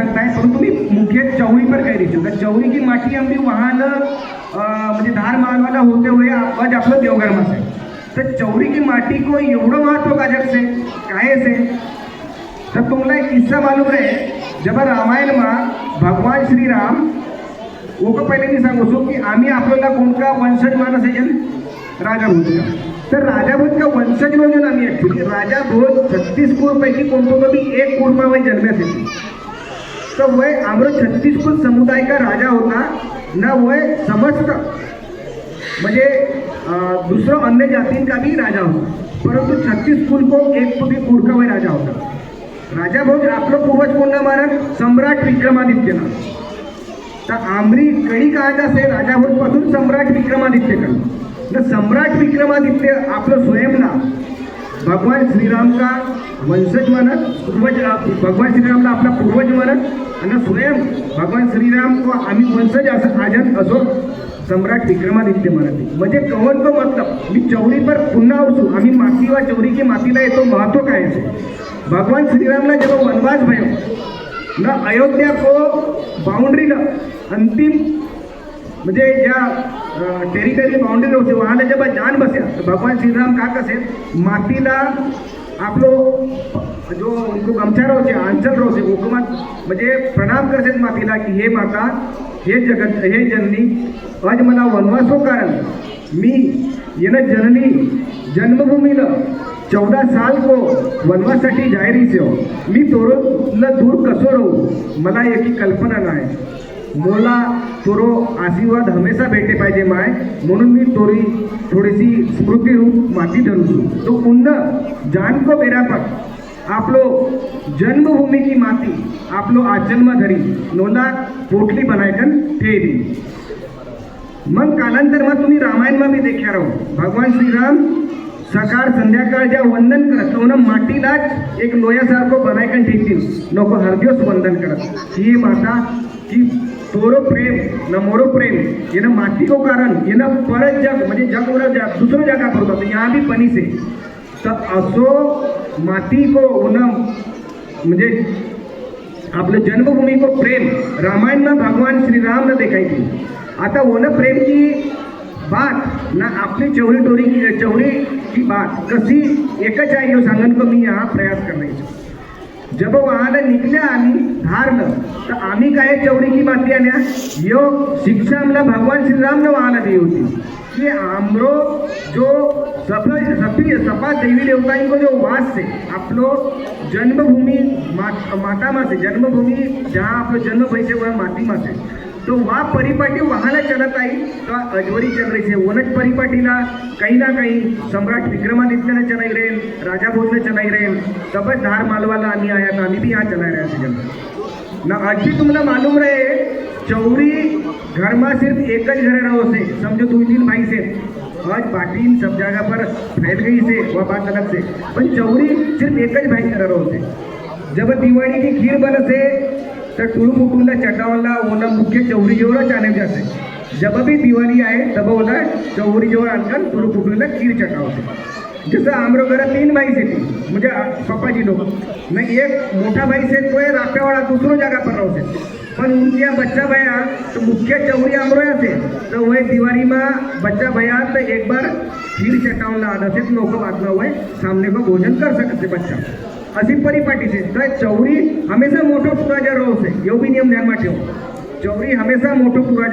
सांगताय परंतु मी मुख्य चौरी पर कह रही थी चौरी की माटी अमरी वहां म्हणजे धार मालवाला होते हुए आज आपलं देवघर में से तर चौरी की माटी को एवढं महत्व काजक से काहे से तर तुम्हाला एक किस्सा मालूम रहे जब रामायण में भगवान श्री राम वो को पहले नहीं सांगू सो की आम्ही आपल्याला कोणता वंशज मानस आहे राजा भोज का तर राजा भोज का वंशज म्हणजे आम्ही ऍक्च्युअली राजा भोज 36 कुळ पैकी कोणतो भी एक कुळ में वही जन्मे थे तो वह आमरो 36 कुल समुदाय का राजा होता ना वह समस्त म्हणजे दूसरा अन्य जाति का भी राजा होता परंतु 36 कुल को एक तो भी कुल का वह राजा होता राजा भोज आपलो पूर्वज कोण महाराज सम्राट विक्रमादित्य ना तर आमरी कडी काळाचा से राजा भोज पासून सम्राट विक्रमादित्य का सम्राट विक्रमादित्य आपलं स्वयंला भगवान श्रीराम का वंशज मानत पूर्वज भगवान श्रीरामला आपला पूर्वज मानत आणि स्वयं भगवान श्रीराम को आम्ही वंशज असं आजन असो सम्राट विक्रमादित्य मानत म्हणजे कवन को मतलब मी चौरी पर पुन्हा असू आम्ही माती व चौरी की मातीला येतो महत्व काय आहे भगवान श्रीरामला जेव्हा वनवास भयो न अयोध्या को बाउंड्री न अंतिम म्हणजे ज्या टेरिटरी बाउंड्री होते वहां जब जान बसे तो भगवान श्रीराम का कसे मातीला आपलो जो उनको गमछा रहो आंचल रहो हुकुमत म्हणजे प्रणाम करते मातीला की हे माता हे जगत हे जननी आज मला वनवासो कारण मी येणं जननी जन्मभूमीला 14 साल को वनवासाठी जाहिरी से हो मी तोरोला दूर कसो रहू मला याची कल्पना नाही मोला तोरो आशीर्वाद हमेशा भेटे पाहिजे माय म्हणून मी तोरी थोडीशी स्मृती रूप माती धरू तो पुन्हा जान को बेरा पर आपलो जन्मभूमी की माती आपलो आजन्म धरी नोंदा पोटली बनायकन ठेवी मग कालांतर मग तुम्ही रामायण में भी देखा रहो भगवान श्रीराम सकाळ संध्याकाळ ज्या वंदन करत तो माटीलाच एक लोयासारखं बनायकन ठेवतील नको हरदिवस वंदन करत ही माता की तोरो प्रेम न मोरो प्रेम ये माटी को कारण ये परत जग म्हणजे जग दुसरं जगा करतो यहाँ भी पनी से तर असो माती को उन्हा म्हणजे आपलं जन्मभूमी को प्रेम रामायण में भगवान श्री राम ने देखाई थी आता वन प्रेम की बात ना आपली चौरी की बात कसी एकच आहे यो सांगन को मी यहाँ प्रयास करने जब वहां निघल्या आम्ही धारलं तर आम्ही काय चौरी की माती आल्या यो शिक्षा आम्हाला भगवान श्रीराम ने वहां दी होती कि आमरो जो सपा देवी देवताओं को जो वास से आपलो जन्मभूमि माता में से जन्मभूमि जहाँ आपलो जन्म भई वह माटी में से तो वहाँ परिपाटी वहां चलत आई तो अजवरी चल रही है वनज परिपाटीला काही ना काही सम्राट विक्रमादित्यने चलाई रहेन राजा भोजने चलाई रहेन तब धार मालवाला आम्ही आया था आम्ही भी यहाँ चला रहे हैं ना आज भी तुम्हाला मालूम रहे चौरी घर में सिर्फ एक ही घर रहो से समझो 2-3 भाई से आज पार्टी सब जगह पर फैल गई से वह बात अलग से पर चौरी सिर्फ एक ही भाई घर रहो से जब दिवाली की खीर बन से तर टुळू मुकुंदा चटावला ओना मुख्य चौरी जोर चाने जाते जब भी दिवाली आए तब ओला चौरी जोर आणकर टुळू मुकुंदा खीर चटावते जसं आमरो घर 3 भाई से म्हणजे पप्पाजी लोग मैं एक मोठा भाई से तो राफ्यावाड़ा दूसरो जगह पर रहो से पर उनके बच्चा भैया तो मुख्य चौरी आमरो से तो वह दिवाली में बच्चा भैया तो एक बार खीर चटावला आना से लोग बात हुए सामने को भोजन कर सकते बच्चा असी परिपाटी से तो चौरी हमेशा मोटो पुराजा रहो से यो भी नियम ध्यान में ठेवो चौरी हमेशा मोटो पुराजा